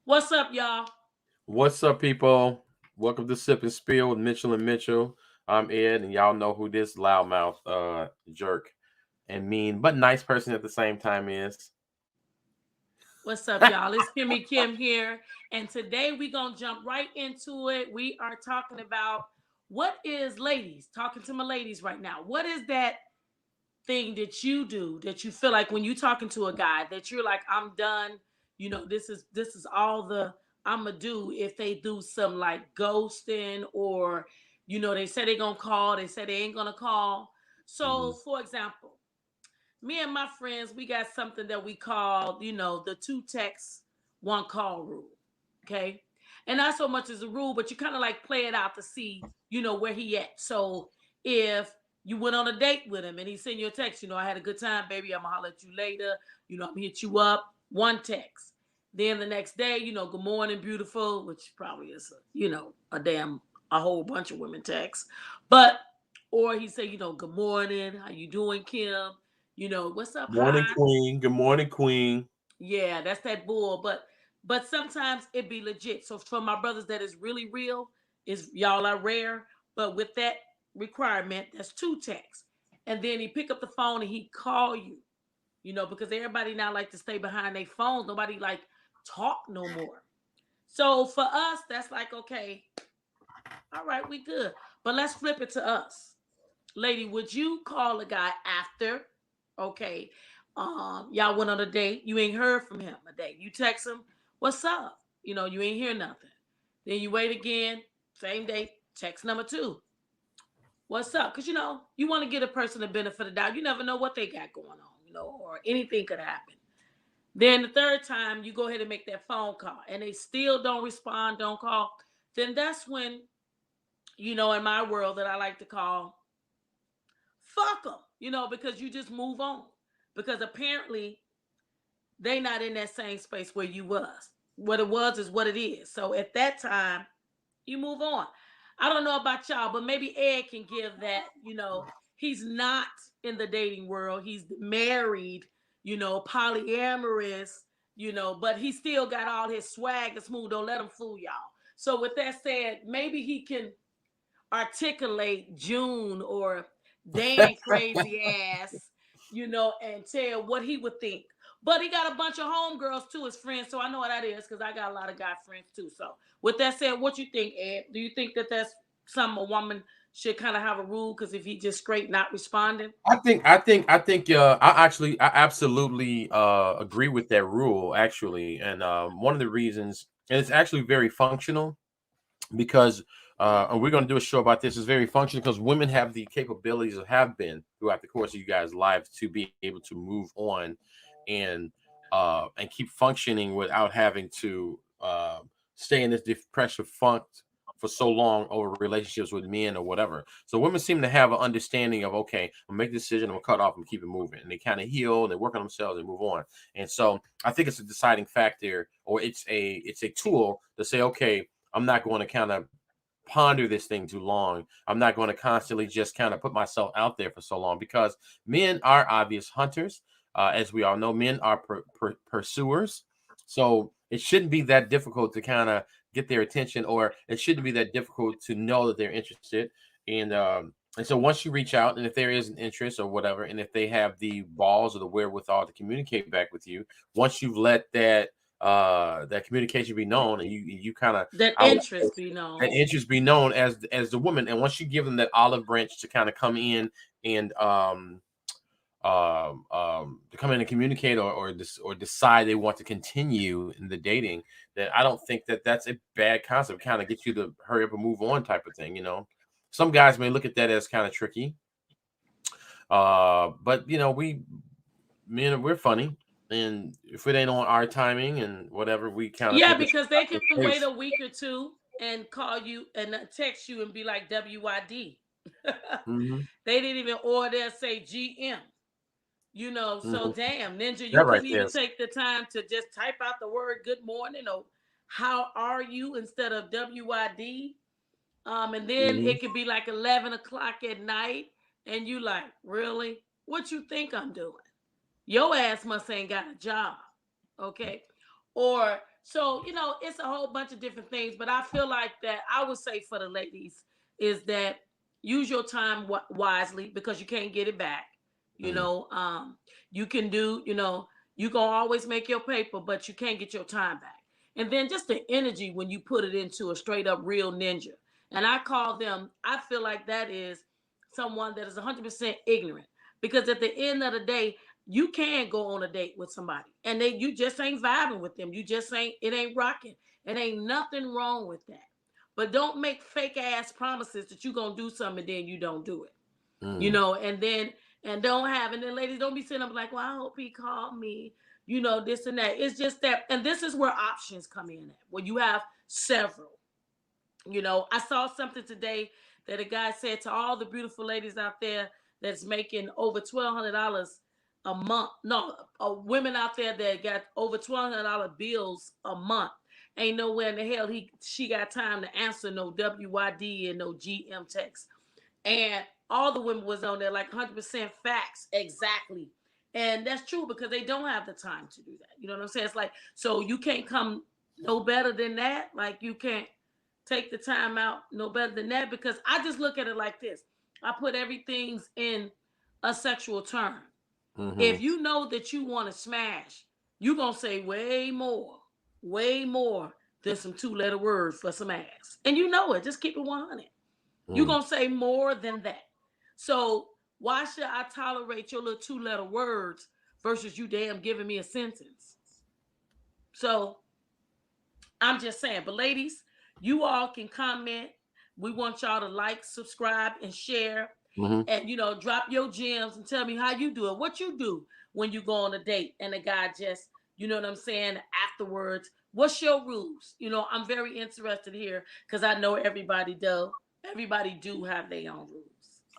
What's up, y'all? What's up, people? Welcome to Sip and Spill with Mitchell and Mitchell. I'm Ed, and y'all know who this loudmouth jerk and mean but nice person at the same time is. What's up, y'all? It's Kimmy Kim here, and today we gonna jump right into it. We are talking about what is ladies. Talking to my ladies right now. What is that thing that you do that you feel like when you talking to a guy that you're like, I'm done. This is all the I'ma do if they do some like ghosting or they say they gonna call, they say they ain't gonna call. So, Mhm. for example, me and my friends, we got something that we call, the two text, one call rule. Okay. And not so much as a rule, but you kind of like play it out to see, where he at. So if you went on a date with him and he sent you a text, I had a good time, baby. I'm gonna holler at you later. I'm gonna hit you up. One text. Then the next day, good morning, beautiful, which probably is, a whole bunch of women text. But, or he say, good morning, how you doing, Kim? What's up, Morning, hot? Queen. Good morning, Queen. Yeah, that's that bull. But sometimes it be legit. So for my brothers that is really real, is y'all are rare. But with that requirement, that's two texts. And then he pick up the phone and he call you. Because everybody now like to stay behind their phones. Nobody like talk no more. So for us, that's like, okay, all right, we good. But let's flip it to us. Lady, would you call a guy after? Okay. Y'all went on a date. You ain't heard from him a day. You text him, what's up? You ain't hear nothing. Then you wait again, same day, text number two. What's up? Because you want to get a person the benefit of the doubt. You never know what they got going on, or anything could happen. Then the third time you go ahead and make that phone call and they still don't respond, don't call, then that's when, in my world that I like to call fuck them, because you just move on. Because apparently they not in that same space where you was. What it was is what it is. So at that time, you move on. I don't know about y'all, but maybe Ed can give that, he's not in the dating world. He's married, polyamorous, but he still got all his swag and smooth. Don't let him fool y'all. So with that said, maybe he can articulate June or Dan crazy ass, and tell what he would think. But he got a bunch of homegirls too, his friends. So I know what that is because I got a lot of guy friends too. So with that said, what you think, Ed? Do you think that that's something a woman should kind of have a rule? Because if he just straight not responding, I absolutely agree with that rule actually, and one of the reasons, and it's actually very functional because and we're going to do a show about this. Is very functional because women have the capabilities or have been throughout the course of you guys' lives to be able to move on and keep functioning without having to stay in this depressive funk for so long over relationships with men or whatever. So women seem to have an understanding of, okay, I'm make a decision, I'm gonna cut off and keep it moving, and they kind of heal, they work on themselves, they move on. And so I think it's a deciding factor, or it's a tool to say, okay, I'm not going to kind of ponder this thing too long. I'm not going to constantly just kind of put myself out there for so long because men are obvious hunters. As we all know, men are pursuers. So it shouldn't be that difficult to kind of get their attention, or it shouldn't be that difficult to know that they're interested. And so once you reach out, and if there is an interest or whatever, and if they have the balls or the wherewithal to communicate back with you, once you've let that communication be known, and you kind of that I would interest be known. that interest be known as the woman, and once you give them that olive branch to kind of come in and to come in and communicate, or decide they want to continue in the dating, then I don't think that that's a bad concept. Kind of get you to hurry up and move on type of thing. Some guys may look at that as kind of tricky, but we men, we're funny, and if it ain't on our timing and whatever, we kind of Yeah, think it's because they can face. wait a week or two and call you and text you and be like WID. Hmm. They didn't even order say GM. So Hmm. damn, Ninja, you That right couldn't there. even take the time to just type out the word good morning or how are you instead of WID. And then Hmm. it could be like 11 o'clock at night, and you like, really? What you think I'm doing? Your ass must ain't got a job. Okay. Or So, it's a whole bunch of different things, but I feel like that I would say for the ladies is that use your time wisely because you can't get it back. You Mm, know, you can do, you gonna always make your paper, but you can't get your time back. And then just the energy when you put it into a straight up real ninja. And I call them, I feel like that is someone that is 100% ignorant because at the end of the day, you can go on a date with somebody and you just ain't vibing with them. You just ain't, it ain't rocking. It ain't nothing wrong with that. But don't make fake ass promises that you gonna do something and then you don't do it. mm, And then and don't have, and then ladies don't be sitting up like, well, I hope he called me, this and that. It's just that, and this is where options come in at, where you have several. I saw something today that a guy said to all the beautiful ladies out there that's making over $1,200 a month. No, women out there that got over $1,200 bills a month. Ain't nowhere in the hell she got time to answer no WYD and no GM text. And all the women was on there like 100% facts exactly. And that's true because they don't have the time to do that. You know what I'm saying? It's like, so you can't come no better than that. Like you can't take the time out no better than that because I just look at it like this. I put everything's in a sexual term. mm-hmm, If you know that you want to smash, you going to say way more than some two-letter words for some ass. And you know it. Just keep it 100. You're mm. going to say more than that. So why should I tolerate your little two-letter words versus you damn giving me a sentence? So I'm just saying, but ladies, you all can comment. We want y'all to like, subscribe, and share. Mm-hmm. And drop your gems and tell me how you do it. What you do when you go on a date and the guy just, you know what I'm saying, afterwards. What's your rules? I'm very interested here because I know everybody do. Everybody do have their own rules.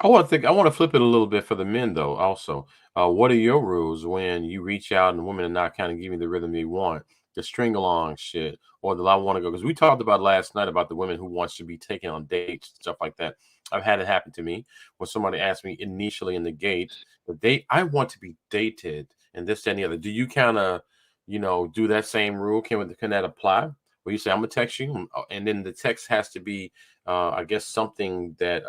I want to flip it a little bit for the men though. Also, what are your rules when you reach out and women are not kind of giving the rhythm you want, the string along shit, or the I want to go? Because we talked about last night about the women who wants to be taken on dates, stuff like that. I've had it happen to me when somebody asked me initially in the gate, the date I want to be dated and this, that, and the other. Do you kind of, do that same rule? Can that apply? Where you say I'm gonna text you, and then the text has to be, I guess, something that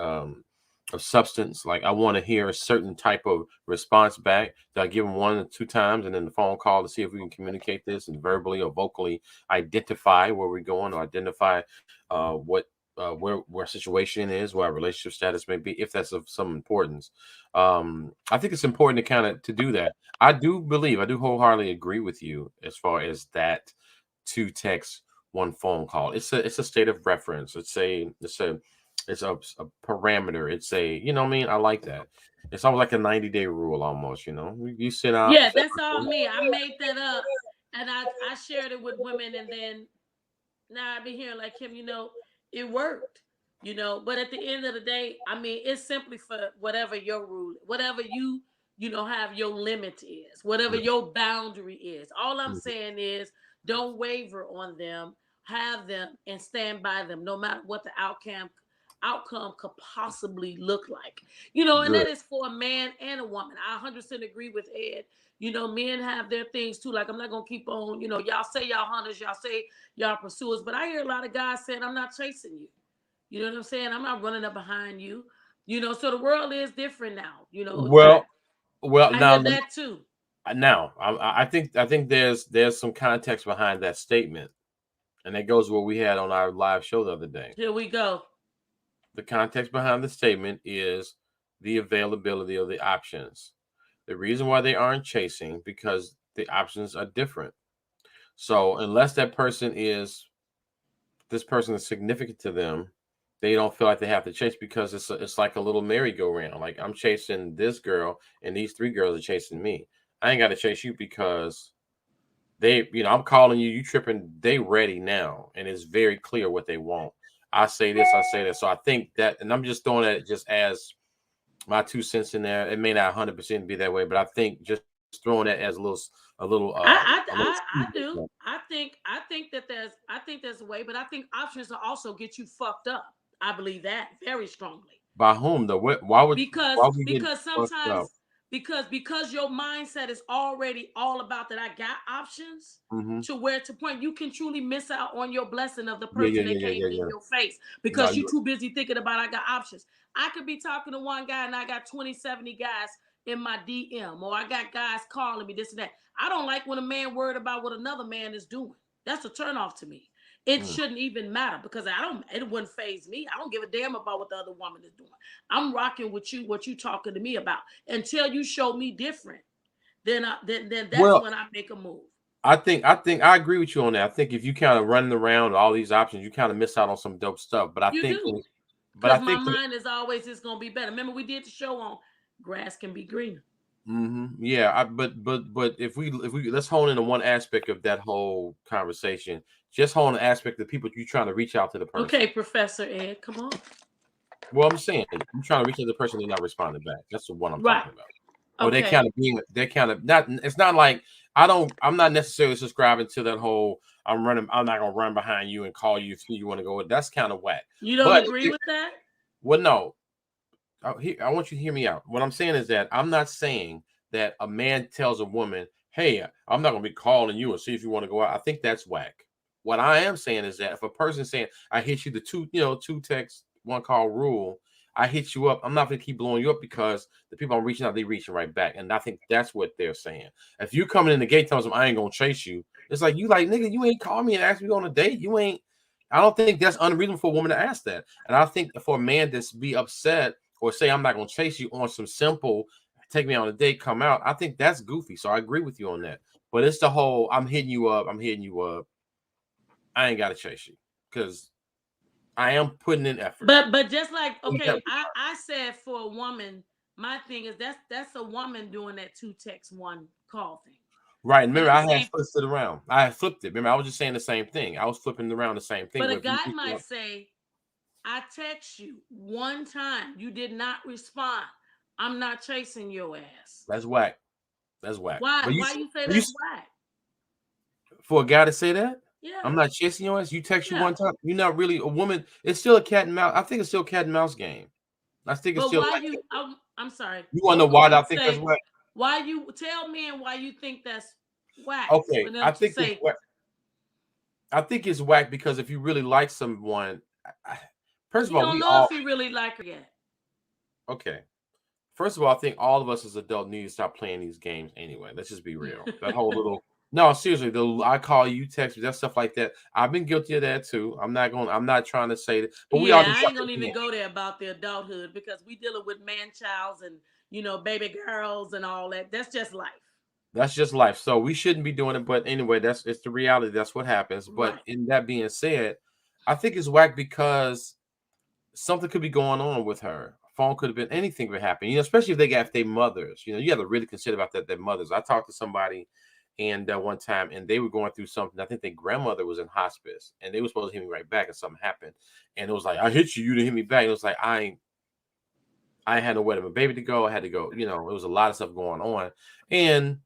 of substance. Like I want to hear a certain type of response back. Do I give them 1 or 2 times and then the phone call to see if we can communicate this and verbally or vocally identify where we're going or identify what where situation is, where our relationship status may be, if that's of some importance. I think it's important to kind of to do that. I do wholeheartedly agree with you as far as that 2 texts, 1 phone call. It's a state of reference. It's a parameter. It's a, what I mean? I like that. It's almost like a 90-day rule almost, You sit out. Yeah, that's all me. I made that up and I shared it with women and then now I've been hearing like him, it worked. But at the end of the day, I mean, it's simply for whatever your rule, whatever have your limit is, whatever your boundary is. All I'm Mhm. saying is don't waver on them, have them and stand by them, no matter what the outcome could possibly look like. And that Good. is for a man and a woman. I 100% agree with Ed. Men have their things too. Like I'm not gonna keep on. Y'all say y'all hunters, y'all say y'all pursuers, but I hear a lot of guys saying I'm not chasing you. You know what I'm saying? I'm not running up behind you. So the world is different now. Well, well, I now, hear that too. I think there's some context behind that statement, and that goes what we had on our live show the other day. Here we go. The context behind the statement is the availability of the options. The reason why they aren't chasing because the options are different. So unless this person is significant to them, they don't feel like they have to chase because it's like a little merry-go-round. Like I'm chasing this girl and these 3 girls are chasing me. I ain't got to chase you because I'm calling you, you tripping, they ready now. And it's very clear what they want. I say this, I say that. So I think that, and I'm just throwing that just as my 2 cents in there. It may not 100% be that way, but I think just throwing that as a little I do. I think there's a way, but I think options will also get you fucked up. I believe that very strongly. by whom though? Why because would we get because fucked sometimes up? because your mindset is already all about that I got options, Mm-hmm. to where to point you can truly miss out on your blessing of the Yeah, yeah, person yeah, that yeah, came yeah, in yeah. your face No, because you you. too busy thinking about I got options. I could be talking to one guy and I got 20, 70 guys in my DM, or I got guys calling me this and that. I don't like when a man worried about what another man is doing. That's a turnoff to me. It Mm. shouldn't even matter because I don't. It wouldn't phase me. I don't give a damn about what the other woman is doing. I'm rocking with you. What you talking to me about? Until you show me different, then that's Well, when I make a move. I think I agree with you on that. I think if you kind of running around all these options, you kind of miss out on some dope stuff. But I You think, do but I because my think, mind is always it's gonna be better. Remember we did the show on grass can be greener. yeah. But if we let's hone into one aspect of that whole conversation. Just hone the aspect of people you trying to reach out to the person. Okay, Professor Ed, come on. Well, I'm saying you trying to reach out to the person, they're not responding back. That's the one I'm Right. talking about. Or they Okay. kind of being, they're kind of not. It's not like I'm not necessarily subscribing to that whole. I'm not gonna run behind you and call you if you want to go. That's kind of whack. You don't But agree with that? well, no. I want you to hear me out. What I'm saying is that I'm not saying that a man tells a woman, "Hey, I'm not going to be calling you and see if you want to go out." I think that's whack. What I am saying is that if a person's saying, "I hit you the two text, one call rule," I hit you up. I'm not going to keep blowing you up because the people I'm reaching out, they reaching right back, and I think that's what they're saying. If you coming in the gate telling them, "I ain't going to chase you," it's like you like nigga, you ain't call me and ask me on a date. You ain't. I don't think that's unreasonable for a woman to ask that, and I think for a man to be upset or say I'm not gonna chase you on some simple take me on a date, come out. I think that's goofy. So I agree with you on that. But it's the whole I'm hitting you up. I ain't gotta chase you because I am putting in effort. But just like In that okay, I regard. I said for a woman, my thing is that's a woman doing that two text one call thing. Right. And Remember, I'm I had saying, flipped it around. I had flipped it. Remember, I was just saying the same thing. I was flipping around the same thing. but a Where if you guy reach might out, say, I text you one time, you did not respond. I'm not chasing your ass. that's whack. That's whack. Why? Why you say But you that's whack? for a guy to say that, I'm Yeah, not chasing your ass. You text you yeah. one time. You're not really a woman. It's still a cat and mouse. I think it's still a cat and mouse game. I think it's But still why like you? I'm sorry. you want to know Both why of I you think that's say whack? why you tell me and why you think that's whack Okay, for them I to think it's say whack. I think it's whack because if you really like someone, first of he all, don't we know if all he really like her yet. okay. First of all, I think all of us as adults need to stop playing these games anyway. Let's just be real. That whole little no, seriously, the I call you, text me, that stuff like that. I've been guilty of that too. I'm not trying to say that, but we all Yeah, can I jump ain't gonna in. even go there about the adulthood because we dealing with man childs and baby girls and all that. That's just life. That's just life. So we shouldn't be doing it. But anyway, that's it's the reality. That's what happens. But Right. in that being said, I think it's whack because something could be going on with her. Phone could have been anything could happen. Especially if they mothers. You have to really consider about that. Their mothers. I talked to somebody, and one time, and they were going through something. I think their grandmother was in hospice, and they were supposed to hit me right back, and something happened, and it was like I hit you, you didn't hit me back. And it was like I had nowhere to my baby to go. I had to go. It was a lot of stuff going on, and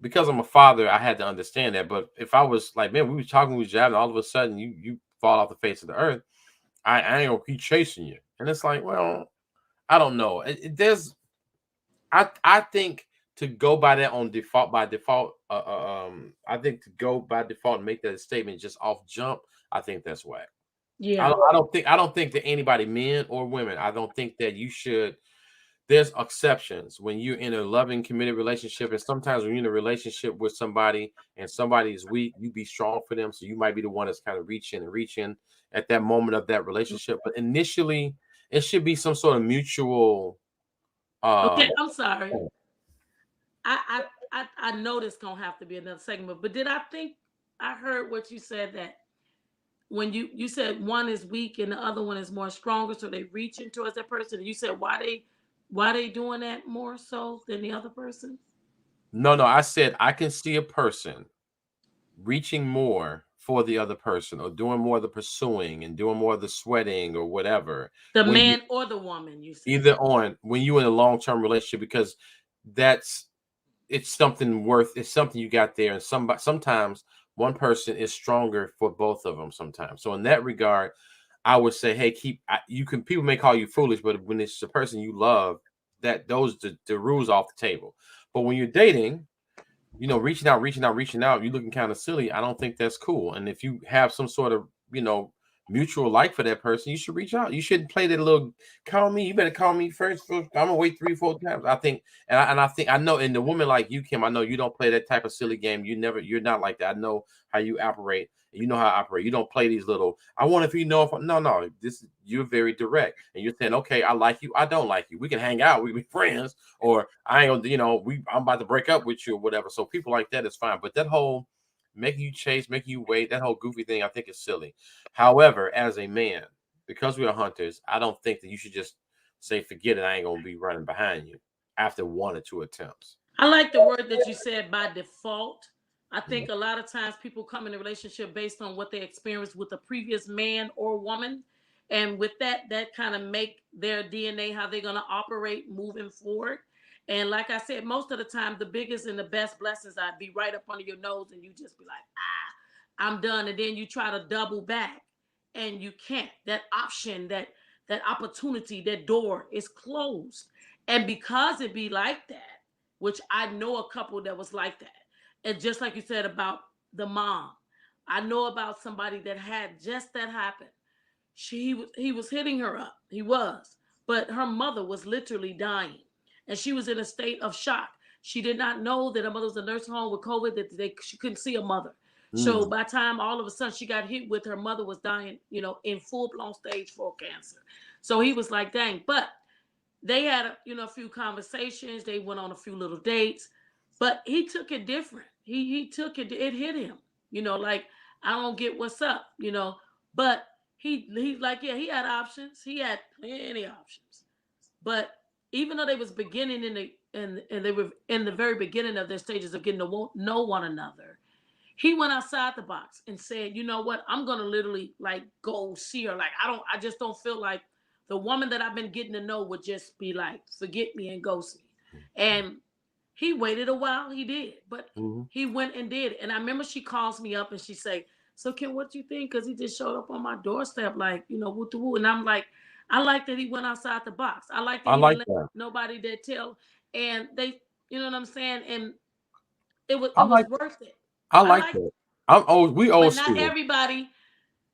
because I'm a father, I had to understand that. But if I was like, man, we was talking, we was jabbing, all of a sudden you fall off the face of the earth. I ain't gonna keep chasing you. And it's like, well, I don't know. There's I think to go by that on default by default, I think to go by default and make that a statement just off jump, I think that's whack. Yeah. I don't think that anybody, men or women, I don't think that you should. There's exceptions when you're in a loving, committed relationship, and sometimes when you're in a relationship with somebody and somebody is weak, you be strong for them. So you might be the one that's kind of reaching at that moment of that relationship. But initially, it should be some sort of mutual. Okay, Um, I'm sorry. I know this gonna have to be another segment, but did I think I heard what you said that when you said one is weak and the other one is more stronger, so they reaching towards that person. And you said why they doing that more so than the other person? no, I said I can see a person reaching more for the other person or doing more of the pursuing and doing more of the sweating or whatever The when you man or the woman, you said. either on when you in a long-term relationship because that's it's something you got there and sometimes one person is stronger for both of them sometimes. So in that regard, I would say, hey, you can people may call you foolish, but when it's the person you love, that those the rules off the table. But when you're dating, reaching out, you looking kind of silly. I don't think that's cool. And if you have some sort of, mutual like for that person, you should reach out. You shouldn't play that little call me. You better call me first. I'm gonna wait 3, 4 times. I think, and I think I know, and the woman like you, Kim, I know you don't play that type of silly game. You're not like that. I know how you operate. You know how I operate. You don't play these little. I want if you know if no. This you're very direct, and you're saying, okay, I like you. I don't like you. We can hang out. We be friends, or I ain't gonna, I'm about to break up with you or whatever. So people like that is fine. But that whole making you chase, making you wait, that whole goofy thing, I think is silly. However, as a man, because we are hunters, I don't think that you should just say, forget it, I ain't gonna be running behind you after 1 or 2 attempts. I like the word that you said, by default. I Mhm. think a lot of times people come in a relationship based on what they experienced with a previous man or woman. And with that kind of make their DNA how they're going to operate moving forward. And like I said, most of the time, the biggest and the best blessings I'd be right up under your nose and you just be like, I'm done. And then you try to double back and you can't. That option, that opportunity, that door is closed. And because it be like that, which I know a couple that was like that. And just like you said about the mom, I know about somebody that had just that happen. He was hitting her up. He was. But her mother was literally dying. And she was in a state of shock. She did not know that her mother was in a nursing home with COVID, that she couldn't see a mother. So Mm. by the time all of a sudden she got hit with, her mother was dying, in full blown stage 4 cancer. So he was like, dang. But they had a few conversations. They went on a few little dates, but he took it different. He took it hit him, like, I don't get what's up, but he's like, yeah, he had options. He had plenty of options. But even though they was beginning and they were in the very beginning of their stages of getting to know one another, he went outside the box and said, you know what, I'm gonna literally like go see her. Like, I just don't feel like the woman that I've been getting to know would just be like, forget me and ghost me. And he waited a while, he did, but Mm-hmm. he went and did. And I remember she calls me up and she say, so Kim, what you think? Because he just showed up on my doorstep, like, woo to woo. And I'm like, I like that he went outside the box. I like that I he didn't like let that. nobody that tell. And they, you know what I'm saying? And it I was like worth it. I I like like that. I'm old. We old but not school. everybody.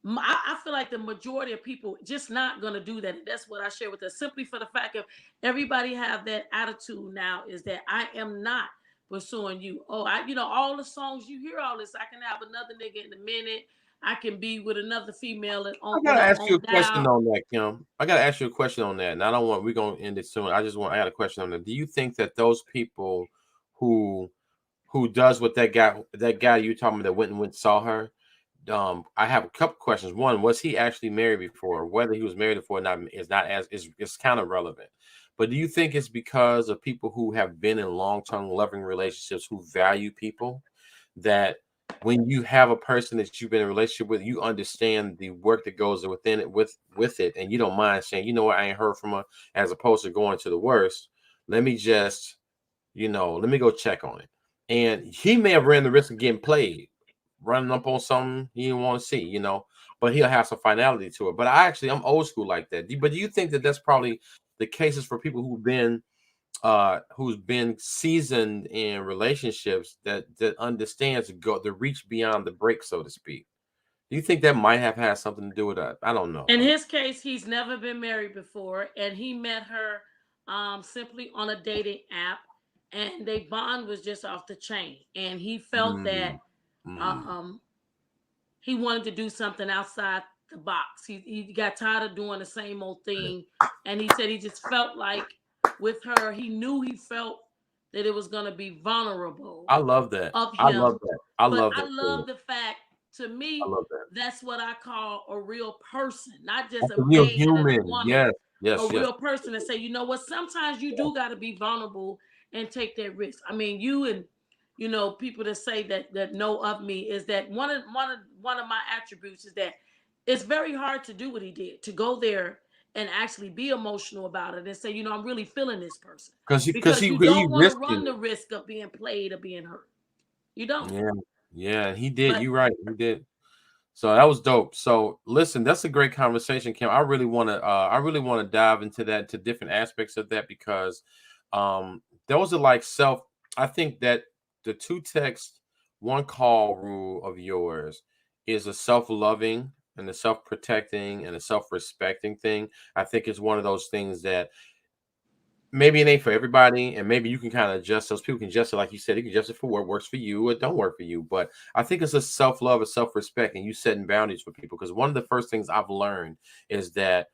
I feel like the majority of people just not gonna do that. That's what I share with us. Simply for the fact of everybody have that attitude now is that I am not pursuing you. Oh, all the songs you hear, all this. I can have another nigga in a minute. I can be with another female I on gotta ask you a on question down. on that, Kim. I gotta ask you a question on that, and I don't want we're gonna end it soon. I got a question on that. Do you think that those people who does what that guy you talking about that went and saw her? I have a couple questions. One, was he actually married before? Whether he was married before or not is not as is kind of relevant. But do you think it's because of people who have been in long-term loving relationships who value people that when you have a person that you've been in a relationship with, you understand the work that goes within it with it, and you don't mind saying, you know what, I ain't heard from her, as opposed to going to the worst. Let me just, let me go check on it. And he may have ran the risk of getting played, running up on something he didn't want to see, but he'll have some finality to it. But I'm old school like that. But do you think that that's probably the cases for people who's been seasoned in relationships that understands the reach beyond the break, so to speak? Do you think that might have had something to do with that? I don't know. In his case, he's never been married before, and he met her simply on a dating app, and they bond was just off the chain. And he felt that Mm, mm. um, he wanted to do something outside the box. He got tired of doing the same old thing, and he said he just felt like with her, he knew he felt that it was going to be vulnerable I love that. of I love him. that. I But love I that. Too. love the fact, to I me, love that. that's what I call a real person, not just That's a a real man and a human. woman. Yes, A yes, yes. real person and say, you know what, sometimes you Yes. do got to be vulnerable and take that risk. I mean, you and people that say that know of me is that one of my attributes is that it's very hard to do what he did, to go there and actually be emotional about it and say, I'm really feeling this person, Because because he you he don't want to risked it. run the risk of being played or being hurt. You don't. Yeah, yeah, and he did. But You right, he did. So that was dope. So listen, that's a great conversation, Kim. I really want to dive into that, to different aspects of that, because those are like self. I think that the two text, one call rule of yours is a self-loving and a self-protecting and a self-respecting thing. I think it's one of those things that maybe it ain't for everybody, and maybe you can kind of adjust. Those people can adjust it, like you said, you can adjust it for what works for you or don't work for you. But I think it's a self-love, a self-respect, and you setting boundaries for people. Because one of the first things I've learned is that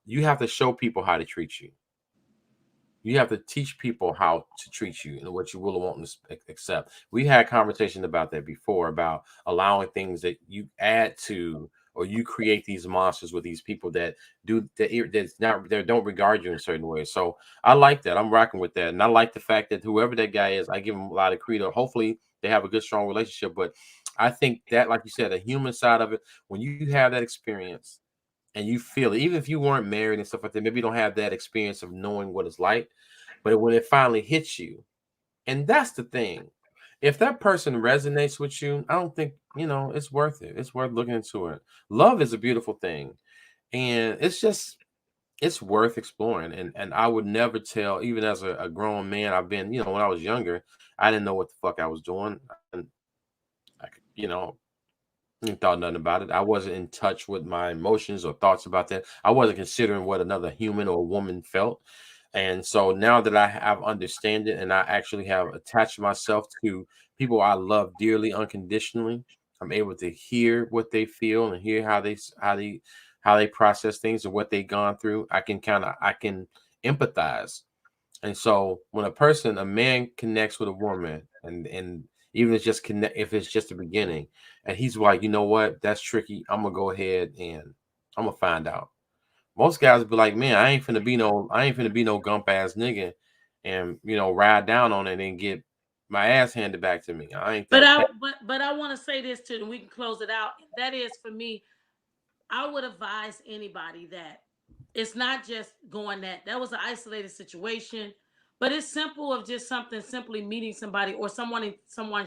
you have to show people how to treat you. You have to teach people how to treat you and what you will and won't accept. We had conversation about that before, about allowing things that you add to, or you create these monsters with these people that do that's not, they don't regard you in certain ways. So I like that. I'm rocking with that, and I like the fact that whoever that guy is, I give him a lot of credit. Hopefully, they have a good, strong relationship. But I think that, like you said, the human side of it, when you have that experience and you feel it, even if you weren't married and stuff like that, maybe you don't have that experience of knowing what it's like, but when it finally hits you, and that's the thing. If that person resonates with you, I don't think, it's worth it. It's worth looking into it. Love is a beautiful thing. And it's worth exploring. And I would never tell, even as a grown man, I've been, when I was younger, I didn't know what the fuck I was doing. I ain't thought nothing about it. I wasn't in touch with my emotions or thoughts about that. I wasn't considering what another human or woman felt. And so now that I have understand it, and I actually have attached myself to people I love dearly, unconditionally, I'm able to hear what they feel and hear how they process things and what they've gone through. I can empathize. And so when a man connects with a woman, and even if it's just the beginning, and he's like, you know what, that's tricky. I'm gonna go ahead and I'm gonna find out. Most guys would be like, man, I ain't finna be no gump ass nigga, and ride down on it and get my ass handed back to me. I ain't But that. I want to say this too, and we can close it out. That is for me. I would advise anybody that it's not just going that was an isolated situation, but it's simple of just something simply meeting somebody or someone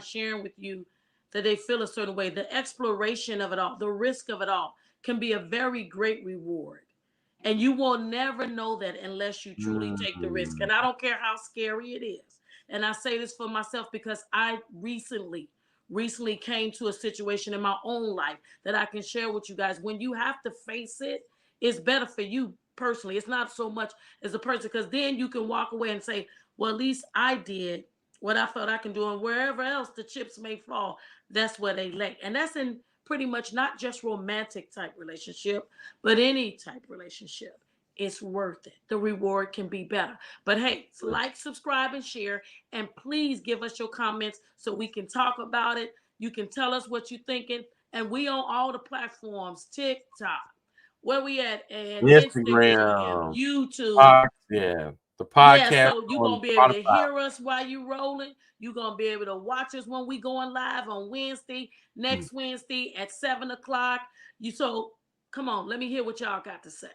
sharing with you that they feel a certain way. The exploration of it all, the risk of it all can be a very great reward. And you will never know that unless you truly take the risk. Mm, And I don't care how scary it is. And I say this for myself because I recently came to a situation in my own life that I can share with you guys. When you have to face it, it's better for you personally. It's not so much as a person, because then you can walk away and say, well, at least I did what I felt I can do, and wherever else the chips may fall, that's where they lay. And that's in pretty much not just romantic type relationship, but any type relationship. It's worth it. The reward can be better. But hey, like, subscribe, and share. And please give us your comments so we can talk about it. You can tell us what you're thinking. And we on all the platforms: TikTok, where we at, and Instagram, Instagram, YouTube. yeah, the Yeah, podcast so you're on gonna be able to Spotify. hear us while you rolling. You're gonna be able to watch us when we going live on Wednesday, Mm. next Wednesday at 7 o'clock. You so come on, let me hear what y'all got to say.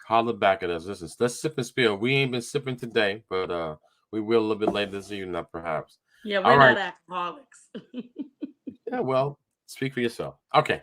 Holler back at us. Listen, let's sip and spill. We ain't been sipping today, but we will a little bit later this evening, perhaps. Yeah, All we're right. not alcoholics. Yeah, well, speak for yourself. Okay.